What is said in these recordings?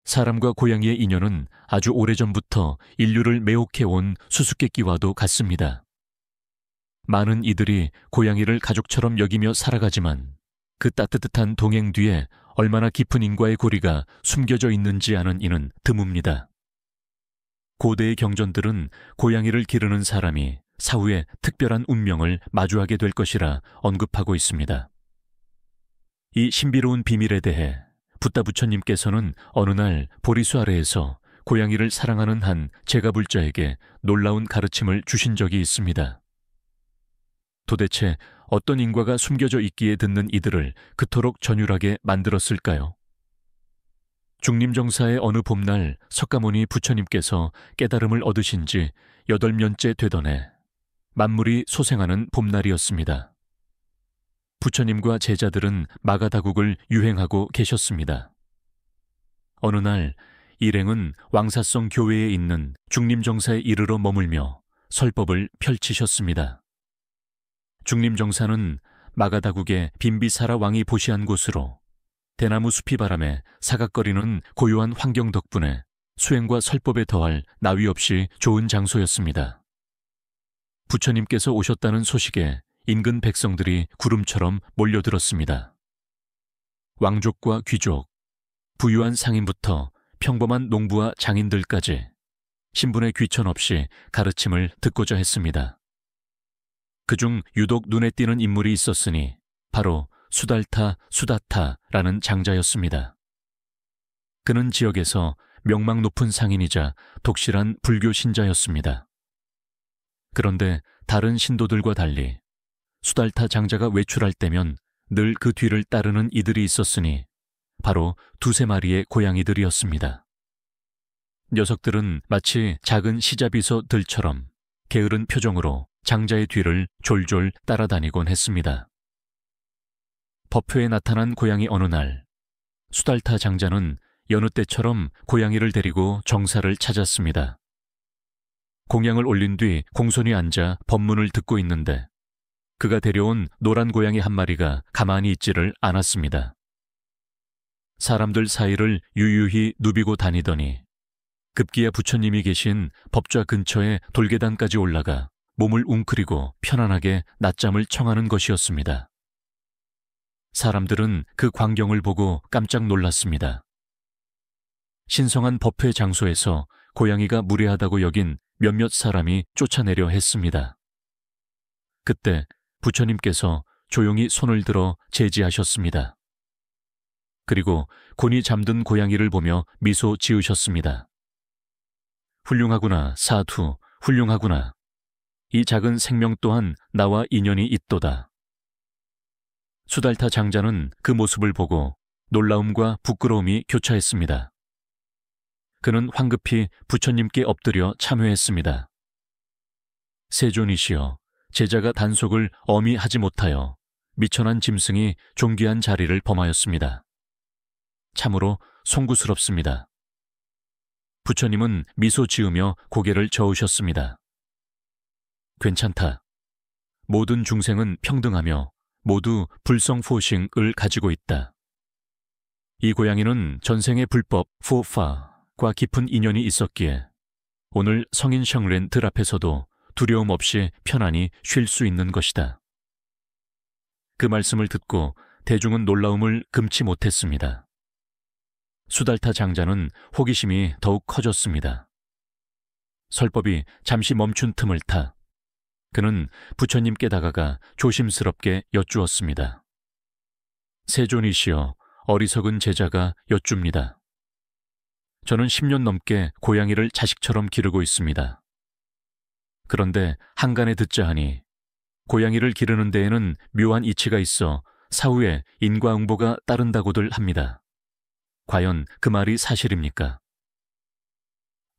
사람과 고양이의 인연은 아주 오래전부터 인류를 매혹해온 수수께끼와도 같습니다. 많은 이들이 고양이를 가족처럼 여기며 살아가지만 그 따뜻한 동행 뒤에 얼마나 깊은 인과의 고리가 숨겨져 있는지 아는 이는 드뭅니다. 고대의 경전들은 고양이를 기르는 사람이 사후에 특별한 운명을 마주하게 될 것이라 언급하고 있습니다. 이 신비로운 비밀에 대해 붓다 부처님께서는 어느 날 보리수 아래에서 고양이를 사랑하는 한 제가불자에게 놀라운 가르침을 주신 적이 있습니다. 도대체 어떤 인과가 숨겨져 있기에 듣는 이들을 그토록 전율하게 만들었을까요? 중림정사의 어느 봄날 석가모니 부처님께서 깨달음을 얻으신 지 8년째 되던 해, 만물이 소생하는 봄날이었습니다. 부처님과 제자들은 마가다국을 유행하고 계셨습니다. 어느 날 일행은 왕사성 교회에 있는 중림정사에 이르러 머물며 설법을 펼치셨습니다. 중림정사는 마가다국의 빈비사라 왕이 보시한 곳으로 대나무 숲이 바람에 사각거리는 고요한 환경 덕분에 수행과 설법에 더할 나위 없이 좋은 장소였습니다. 부처님께서 오셨다는 소식에 인근 백성들이 구름처럼 몰려들었습니다. 왕족과 귀족, 부유한 상인부터 평범한 농부와 장인들까지 신분의 귀천 없이 가르침을 듣고자 했습니다. 그중 유독 눈에 띄는 인물이 있었으니 바로 수달타 수다타라는 장자였습니다. 그는 지역에서 명망 높은 상인이자 독실한 불교 신자였습니다. 그런데 다른 신도들과 달리 수달타 장자가 외출할 때면 늘 그 뒤를 따르는 이들이 있었으니 바로 2-3마리의 고양이들이었습니다. 녀석들은 마치 작은 시자비서들처럼 게으른 표정으로 장자의 뒤를 졸졸 따라다니곤 했습니다. 법회에 나타난 고양이 어느 날, 수달타 장자는 여느 때처럼 고양이를 데리고 정사를 찾았습니다. 공양을 올린 뒤 공손히 앉아 법문을 듣고 있는데 그가 데려온 노란 고양이 한 마리가 가만히 있지를 않았습니다. 사람들 사이를 유유히 누비고 다니더니 급기야 부처님이 계신 법좌 근처에 돌계단까지 올라가 몸을 웅크리고 편안하게 낮잠을 청하는 것이었습니다. 사람들은 그 광경을 보고 깜짝 놀랐습니다. 신성한 법회 장소에서 고양이가 무례하다고 여긴 몇몇 사람이 쫓아내려 했습니다. 그때 부처님께서 조용히 손을 들어 제지하셨습니다. 그리고 곤히 잠든 고양이를 보며 미소 지으셨습니다. 훌륭하구나, 사투, 훌륭하구나. 이 작은 생명 또한 나와 인연이 있도다. 수달타 장자는 그 모습을 보고 놀라움과 부끄러움이 교차했습니다. 그는 황급히 부처님께 엎드려 참회했습니다. 세존이시여, 제자가 단속을 엄히 하지 못하여 미천한 짐승이 존귀한 자리를 범하였습니다. 참으로 송구스럽습니다. 부처님은 미소 지으며 고개를 저으셨습니다. 괜찮다. 모든 중생은 평등하며 모두 불성포싱을 가지고 있다. 이 고양이는 전생의 불법 포파과 깊은 인연이 있었기에 오늘 성인 셩렌 들 앞에서도 두려움 없이 편안히 쉴 수 있는 것이다. 그 말씀을 듣고 대중은 놀라움을 금치 못했습니다. 수달타 장자는 호기심이 더욱 커졌습니다. 설법이 잠시 멈춘 틈을 타 그는 부처님께 다가가 조심스럽게 여쭈었습니다. 세존이시여, 어리석은 제자가 여쭙니다. 저는 10년 넘게 고양이를 자식처럼 기르고 있습니다. 그런데 한간에 듣자 하니 고양이를 기르는 데에는 묘한 이치가 있어 사후에 인과응보가 따른다고들 합니다. 과연 그 말이 사실입니까?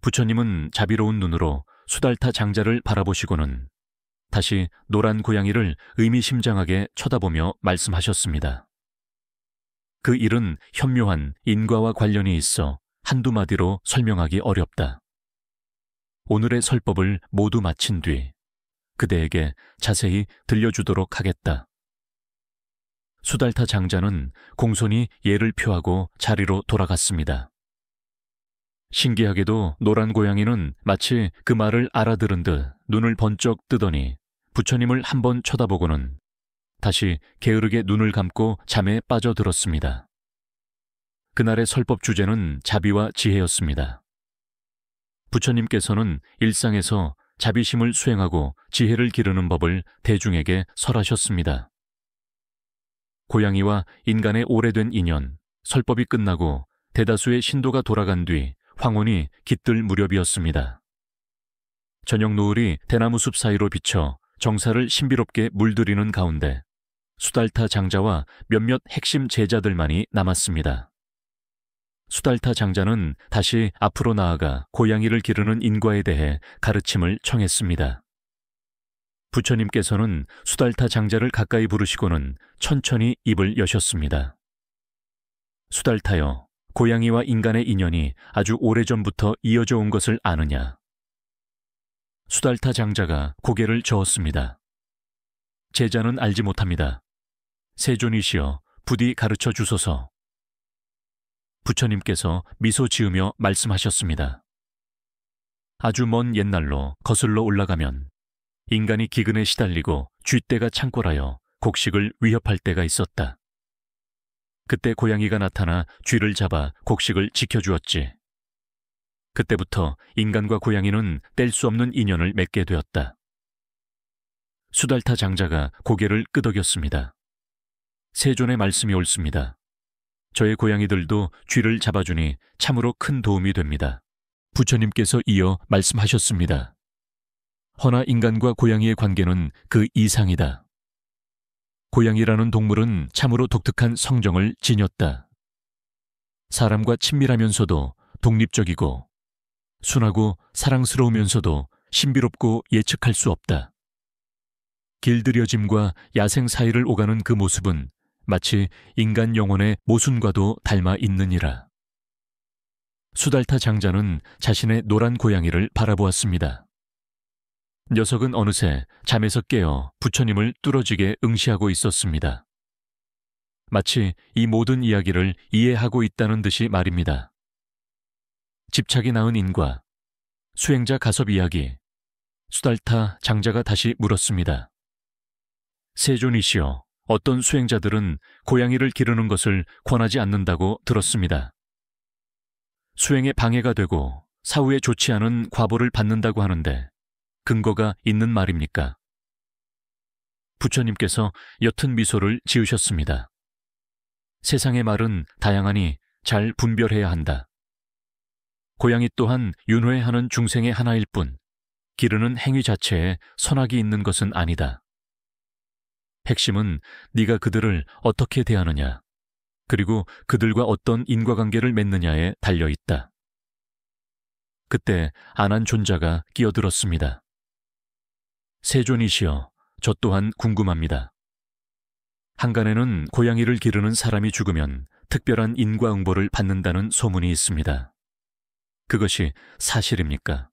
부처님은 자비로운 눈으로 수달타 장자를 바라보시고는 다시 노란 고양이를 의미심장하게 쳐다보며 말씀하셨습니다. 그 일은 현묘한 인과와 관련이 있어 한두 마디로 설명하기 어렵다. 오늘의 설법을 모두 마친 뒤 그대에게 자세히 들려주도록 하겠다. 수달타 장자는 공손히 예를 표하고 자리로 돌아갔습니다. 신기하게도 노란 고양이는 마치 그 말을 알아들은 듯 눈을 번쩍 뜨더니 부처님을 한번 쳐다보고는 다시 게으르게 눈을 감고 잠에 빠져들었습니다. 그날의 설법 주제는 자비와 지혜였습니다. 부처님께서는 일상에서 자비심을 수행하고 지혜를 기르는 법을 대중에게 설하셨습니다. 고양이와 인간의 오래된 인연, 설법이 끝나고 대다수의 신도가 돌아간 뒤 황혼이 깃들 무렵이었습니다. 저녁 노을이 대나무 숲 사이로 비쳐 정사를 신비롭게 물들이는 가운데 수달타 장자와 몇몇 핵심 제자들만이 남았습니다. 수달타 장자는 다시 앞으로 나아가 고양이를 기르는 인과에 대해 가르침을 청했습니다. 부처님께서는 수달타 장자를 가까이 부르시고는 천천히 입을 여셨습니다. 수달타여, 고양이와 인간의 인연이 아주 오래전부터 이어져 온 것을 아느냐? 수달타 장자가 고개를 저었습니다. 제자는 알지 못합니다. 세존이시여, 부디 가르쳐 주소서. 부처님께서 미소 지으며 말씀하셨습니다. 아주 먼 옛날로 거슬러 올라가면 인간이 기근에 시달리고 쥐떼가 창궐하여 곡식을 위협할 때가 있었다. 그때 고양이가 나타나 쥐를 잡아 곡식을 지켜주었지. 그때부터 인간과 고양이는 뗄 수 없는 인연을 맺게 되었다. 수달타 장자가 고개를 끄덕였습니다. 세존의 말씀이 옳습니다. 저의 고양이들도 쥐를 잡아주니 참으로 큰 도움이 됩니다. 부처님께서 이어 말씀하셨습니다. 허나 인간과 고양이의 관계는 그 이상이다. 고양이라는 동물은 참으로 독특한 성정을 지녔다. 사람과 친밀하면서도 독립적이고 순하고 사랑스러우면서도 신비롭고 예측할 수 없다. 길들여짐과 야생 사이를 오가는 그 모습은 마치 인간 영혼의 모순과도 닮아 있느니라. 수달타 장자는 자신의 노란 고양이를 바라보았습니다. 녀석은 어느새 잠에서 깨어 부처님을 뚫어지게 응시하고 있었습니다. 마치 이 모든 이야기를 이해하고 있다는 듯이 말입니다. 집착이 낳은 인과, 수행자 가섭 이야기, 수달타 장자가 다시 물었습니다. 세존이시여, 어떤 수행자들은 고양이를 기르는 것을 권하지 않는다고 들었습니다. 수행에 방해가 되고 사후에 좋지 않은 과보를 받는다고 하는데 근거가 있는 말입니까? 부처님께서 옅은 미소를 지으셨습니다. 세상의 말은 다양하니 잘 분별해야 한다. 고양이 또한 윤회하는 중생의 하나일 뿐 기르는 행위 자체에 선악이 있는 것은 아니다. 핵심은 네가 그들을 어떻게 대하느냐, 그리고 그들과 어떤 인과관계를 맺느냐에 달려있다. 그때 안한 존자가 끼어들었습니다. 세존이시여, 저 또한 궁금합니다. 한간에는 고양이를 기르는 사람이 죽으면 특별한 인과응보를 받는다는 소문이 있습니다. 그것이 사실입니까?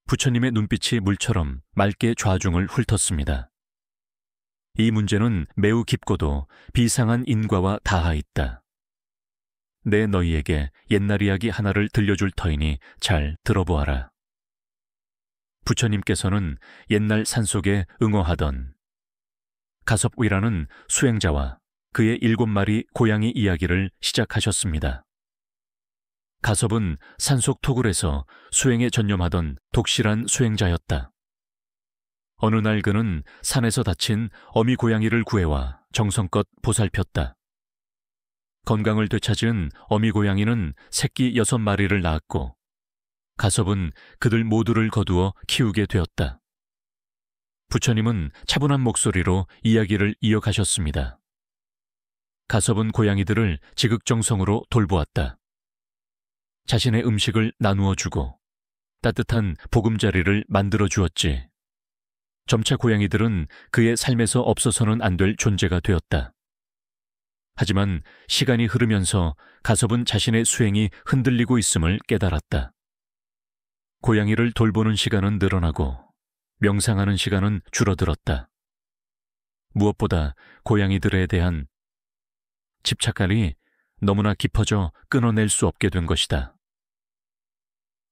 부처님의 눈빛이 물처럼 맑게 좌중을 훑었습니다. 이 문제는 매우 깊고도 비상한 인과와 닿아 있다. 내 너희에게 옛날 이야기 하나를 들려줄 터이니 잘 들어보아라. 부처님께서는 옛날 산속에 응어하던 가섭위라는 수행자와 그의 7마리 고양이 이야기를 시작하셨습니다. 가섭은 산속 토굴에서 수행에 전념하던 독실한 수행자였다. 어느 날 그는 산에서 다친 어미 고양이를 구해와 정성껏 보살폈다. 건강을 되찾은 어미 고양이는 새끼 6마리를 낳았고 가섭은 그들 모두를 거두어 키우게 되었다. 부처님은 차분한 목소리로 이야기를 이어가셨습니다. 가섭은 고양이들을 지극정성으로 돌보았다. 자신의 음식을 나누어 주고 따뜻한 보금자리를 만들어 주었지. 점차 고양이들은 그의 삶에서 없어서는 안 될 존재가 되었다. 하지만 시간이 흐르면서 가섭은 자신의 수행이 흔들리고 있음을 깨달았다. 고양이를 돌보는 시간은 늘어나고 명상하는 시간은 줄어들었다. 무엇보다 고양이들에 대한 집착감이 너무나 깊어져 끊어낼 수 없게 된 것이다.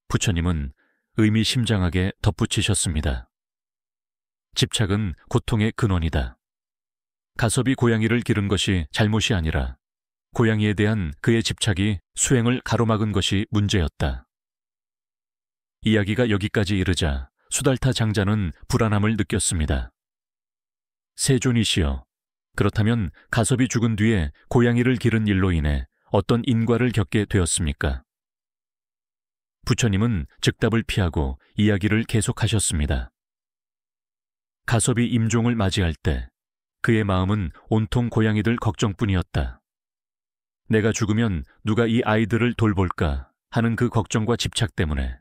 부처님은 의미심장하게 덧붙이셨습니다. 집착은 고통의 근원이다. 가섭이 고양이를 기른 것이 잘못이 아니라 고양이에 대한 그의 집착이 수행을 가로막은 것이 문제였다. 이야기가 여기까지 이르자 수달타 장자는 불안함을 느꼈습니다. 세존이시여, 그렇다면 가섭이 죽은 뒤에 고양이를 기른 일로 인해 어떤 인과를 겪게 되었습니까? 부처님은 즉답을 피하고 이야기를 계속하셨습니다. 가섭이 임종을 맞이할 때 그의 마음은 온통 고양이들 걱정뿐이었다. 내가 죽으면 누가 이 아이들을 돌볼까 하는 그 걱정과 집착 때문에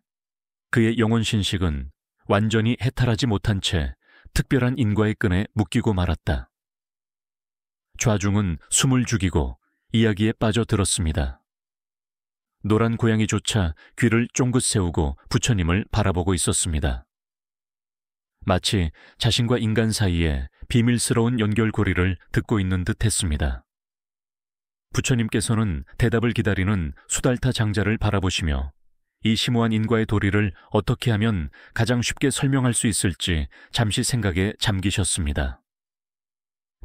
그의 영혼 신식은 완전히 해탈하지 못한 채 특별한 인과의 끈에 묶이고 말았다. 좌중은 숨을 죽이고 이야기에 빠져들었습니다. 노란 고양이조차 귀를 쫑긋 세우고 부처님을 바라보고 있었습니다. 마치 자신과 인간 사이에 비밀스러운 연결고리를 듣고 있는 듯 했습니다. 부처님께서는 대답을 기다리는 수달타 장자를 바라보시며 이 심오한 인과의 도리를 어떻게 하면 가장 쉽게 설명할 수 있을지 잠시 생각에 잠기셨습니다.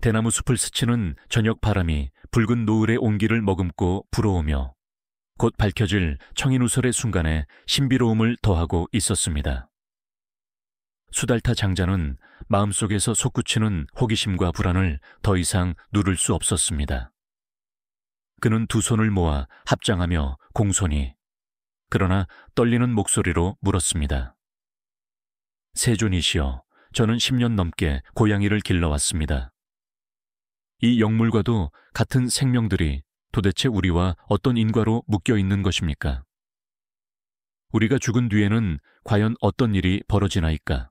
대나무 숲을 스치는 저녁 바람이 붉은 노을의 온기를 머금고 불어오며 곧 밝혀질 청인우설의 순간에 신비로움을 더하고 있었습니다. 수달타 장자는 마음속에서 솟구치는 호기심과 불안을 더 이상 누를 수 없었습니다. 그는 두 손을 모아 합장하며 공손히 그러나 떨리는 목소리로 물었습니다. 세존이시여, 저는 10년 넘게 고양이를 길러왔습니다. 이 영물과도 같은 생명들이 도대체 우리와 어떤 인과로 묶여 있는 것입니까? 우리가 죽은 뒤에는 과연 어떤 일이 벌어지나이까?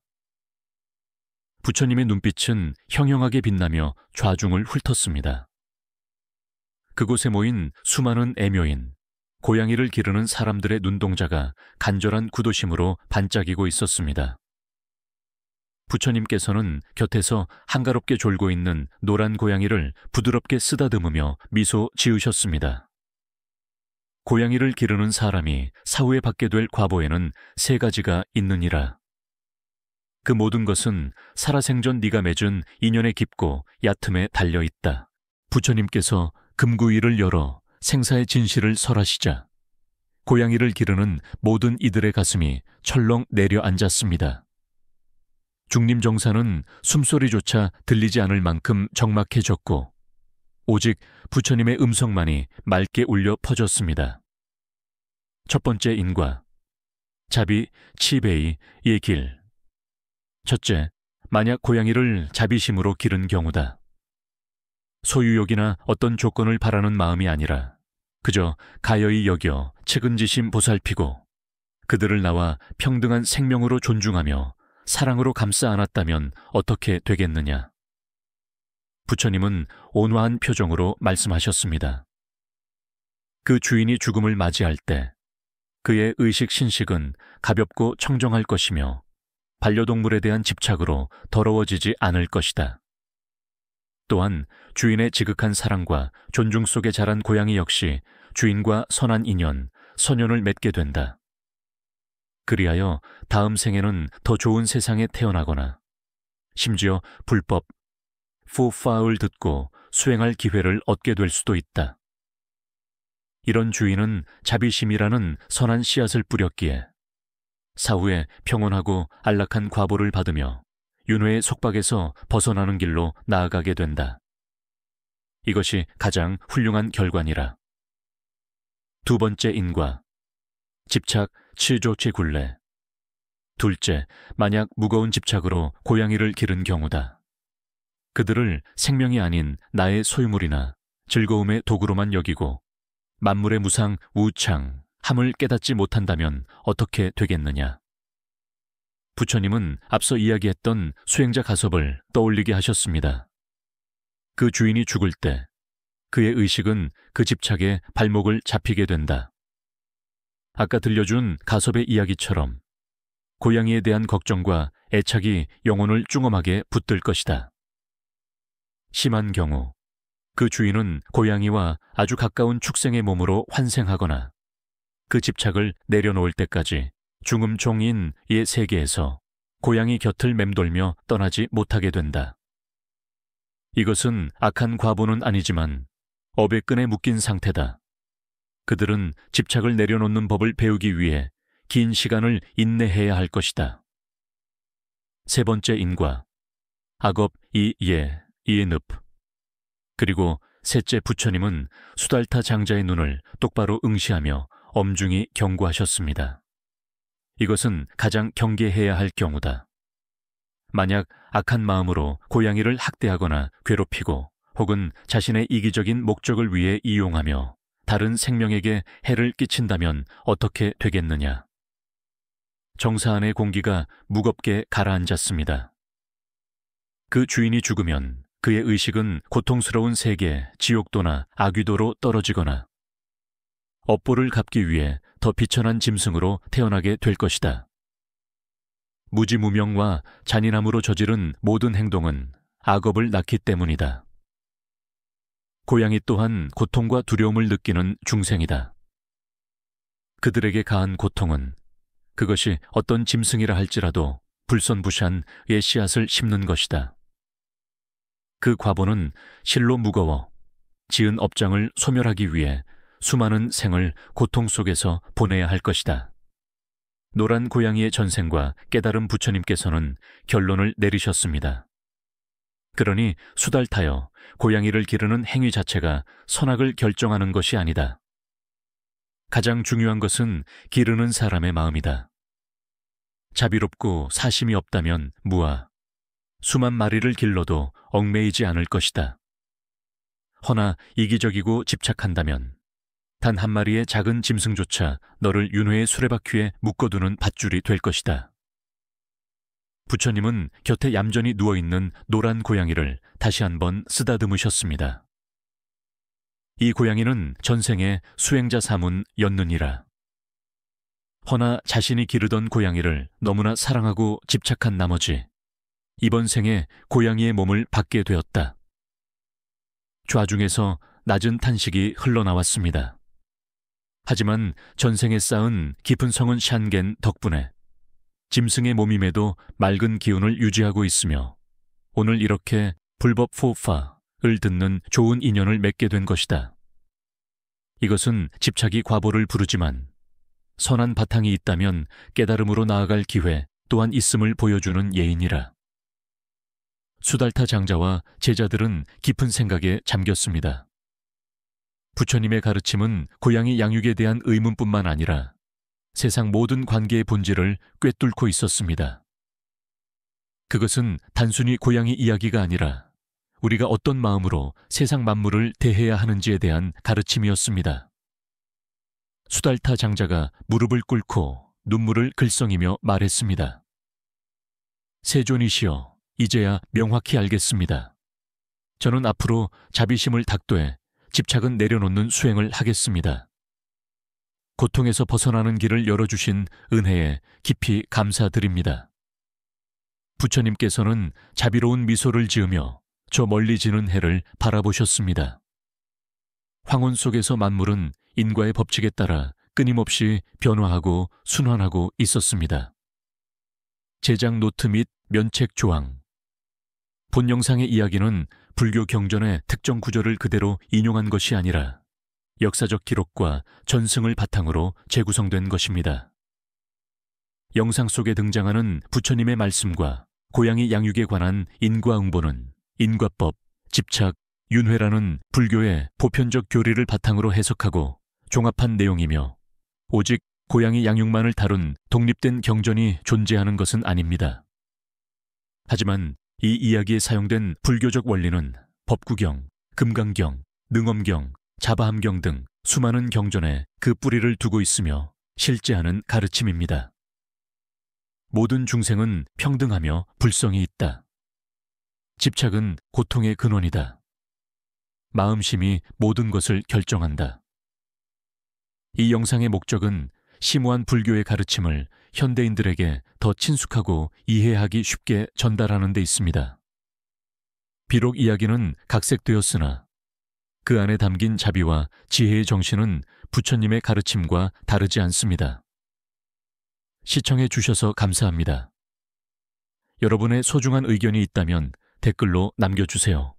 부처님의 눈빛은 형형하게 빛나며 좌중을 훑었습니다. 그곳에 모인 수많은 애묘인, 고양이를 기르는 사람들의 눈동자가 간절한 구도심으로 반짝이고 있었습니다. 부처님께서는 곁에서 한가롭게 졸고 있는 노란 고양이를 부드럽게 쓰다듬으며 미소 지으셨습니다. 고양이를 기르는 사람이 사후에 받게 될 과보에는 3가지가 있느니라. 그 모든 것은 살아생전 네가 맺은 인연의 깊고 얕음에 달려있다. 부처님께서 금구이를 열어 생사의 진실을 설하시자 고양이를 기르는 모든 이들의 가슴이 철렁 내려앉았습니다. 중림정사는 숨소리조차 들리지 않을 만큼 적막해졌고 오직 부처님의 음성만이 맑게 울려 퍼졌습니다. 첫 번째 인과, 자비 치베이 예길. 첫째, 만약 고양이를 자비심으로 기른 경우다. 소유욕이나 어떤 조건을 바라는 마음이 아니라 그저 가여이 여겨 측은지심 보살피고 그들을 나와 평등한 생명으로 존중하며 사랑으로 감싸 안았다면 어떻게 되겠느냐. 부처님은 온화한 표정으로 말씀하셨습니다. 그 주인이 죽음을 맞이할 때 그의 의식 신식은 가볍고 청정할 것이며 반려동물에 대한 집착으로 더러워지지 않을 것이다. 또한 주인의 지극한 사랑과 존중 속에 자란 고양이 역시 주인과 선한 인연, 선연을 맺게 된다. 그리하여 다음 생에는 더 좋은 세상에 태어나거나 심지어 불법, 푸파을 듣고 수행할 기회를 얻게 될 수도 있다. 이런 주인은 자비심이라는 선한 씨앗을 뿌렸기에 사후에 평온하고 안락한 과보를 받으며 윤회의 속박에서 벗어나는 길로 나아가게 된다. 이것이 가장 훌륭한 결과니라. 두 번째 인과, 집착 칠조치 굴레. 둘째, 만약 무거운 집착으로 고양이를 기른 경우다. 그들을 생명이 아닌 나의 소유물이나 즐거움의 도구로만 여기고 만물의 무상 우창, 함을 깨닫지 못한다면 어떻게 되겠느냐. 부처님은 앞서 이야기했던 수행자 가섭을 떠올리게 하셨습니다. 그 주인이 죽을 때 그의 의식은 그 집착에 발목을 잡히게 된다. 아까 들려준 가섭의 이야기처럼 고양이에 대한 걱정과 애착이 영혼을 쭈엄하게 붙들 것이다. 심한 경우 그 주인은 고양이와 아주 가까운 축생의 몸으로 환생하거나 그 집착을 내려놓을 때까지 중음종인 이 세계에서 고양이 곁을 맴돌며 떠나지 못하게 된다. 이것은 악한 과보는 아니지만 업의 끈에 묶인 상태다. 그들은 집착을 내려놓는 법을 배우기 위해 긴 시간을 인내해야 할 것이다. 세 번째 인과, 악업 이예, 이에늪. 그리고 셋째 부처님은 수달타 장자의 눈을 똑바로 응시하며 엄중히 경고하셨습니다. 이것은 가장 경계해야 할 경우다. 만약 악한 마음으로 고양이를 학대하거나 괴롭히고 혹은 자신의 이기적인 목적을 위해 이용하며 다른 생명에게 해를 끼친다면 어떻게 되겠느냐? 정사 안의 공기가 무겁게 가라앉았습니다. 그 주인이 죽으면 그의 의식은 고통스러운 세계, 지옥도나 아귀도로 떨어지거나 업보를 갚기 위해 더 비천한 짐승으로 태어나게 될 것이다. 무지무명과 잔인함으로 저지른 모든 행동은 악업을 낳기 때문이다. 고양이 또한 고통과 두려움을 느끼는 중생이다. 그들에게 가한 고통은 그것이 어떤 짐승이라 할지라도 불선부시한 옛 씨앗을 심는 것이다. 그 과보는 실로 무거워 지은 업장을 소멸하기 위해 수많은 생을 고통 속에서 보내야 할 것이다. 노란 고양이의 전생과 깨달은 부처님께서는 결론을 내리셨습니다. 그러니 수달타여 고양이를 기르는 행위 자체가 선악을 결정하는 것이 아니다. 가장 중요한 것은 기르는 사람의 마음이다. 자비롭고 사심이 없다면 무아, 수만 마리를 길러도 얽매이지 않을 것이다. 허나 이기적이고 집착한다면 단 한 마리의 작은 짐승조차 너를 윤회의 수레바퀴에 묶어두는 밧줄이 될 것이다. 부처님은 곁에 얌전히 누워있는 노란 고양이를 다시 한번 쓰다듬으셨습니다. 이 고양이는 전생에 수행자 사문였느니라. 허나 자신이 기르던 고양이를 너무나 사랑하고 집착한 나머지 이번 생에 고양이의 몸을 받게 되었다. 좌중에서 낮은 탄식이 흘러나왔습니다. 하지만 전생에 쌓은 깊은 성은 샨겐 덕분에 짐승의 몸임에도 맑은 기운을 유지하고 있으며 오늘 이렇게 불법 포파를 듣는 좋은 인연을 맺게 된 것이다. 이것은 집착이 과보를 부르지만 선한 바탕이 있다면 깨달음으로 나아갈 기회 또한 있음을 보여주는 예인이라. 수달타 장자와 제자들은 깊은 생각에 잠겼습니다. 부처님의 가르침은 고양이 양육에 대한 의문뿐만 아니라 세상 모든 관계의 본질을 꿰뚫고 있었습니다. 그것은 단순히 고양이 이야기가 아니라 우리가 어떤 마음으로 세상 만물을 대해야 하는지에 대한 가르침이었습니다. 수달타 장자가 무릎을 꿇고 눈물을 글썽이며 말했습니다. 세존이시여, 이제야 명확히 알겠습니다. 저는 앞으로 자비심을 닥도해 집착은 내려놓는 수행을 하겠습니다. 고통에서 벗어나는 길을 열어주신 은혜에 깊이 감사드립니다. 부처님께서는 자비로운 미소를 지으며 저 멀리 지는 해를 바라보셨습니다. 황혼 속에서 만물은 인과의 법칙에 따라 끊임없이 변화하고 순환하고 있었습니다. 제작 노트 및 면책 조항. 본 영상의 이야기는 불교 경전의 특정 구절을 그대로 인용한 것이 아니라 역사적 기록과 전승을 바탕으로 재구성된 것입니다. 영상 속에 등장하는 부처님의 말씀과 고양이 양육에 관한 인과응보는 인과법, 집착, 윤회라는 불교의 보편적 교리를 바탕으로 해석하고 종합한 내용이며 오직 고양이 양육만을 다룬 독립된 경전이 존재하는 것은 아닙니다. 하지만 이 이야기에 사용된 불교적 원리는 법구경, 금강경, 능엄경, 자바함경 등 수많은 경전에 그 뿌리를 두고 있으며 실제하는 가르침입니다. 모든 중생은 평등하며 불성이 있다. 집착은 고통의 근원이다. 마음심이 모든 것을 결정한다. 이 영상의 목적은 심오한 불교의 가르침을 현대인들에게 더 친숙하고 이해하기 쉽게 전달하는 데 있습니다. 비록 이야기는 각색되었으나 그 안에 담긴 자비와 지혜의 정신은 부처님의 가르침과 다르지 않습니다. 시청해 주셔서 감사합니다. 여러분의 소중한 의견이 있다면 댓글로 남겨주세요.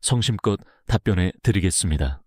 성심껏 답변해 드리겠습니다.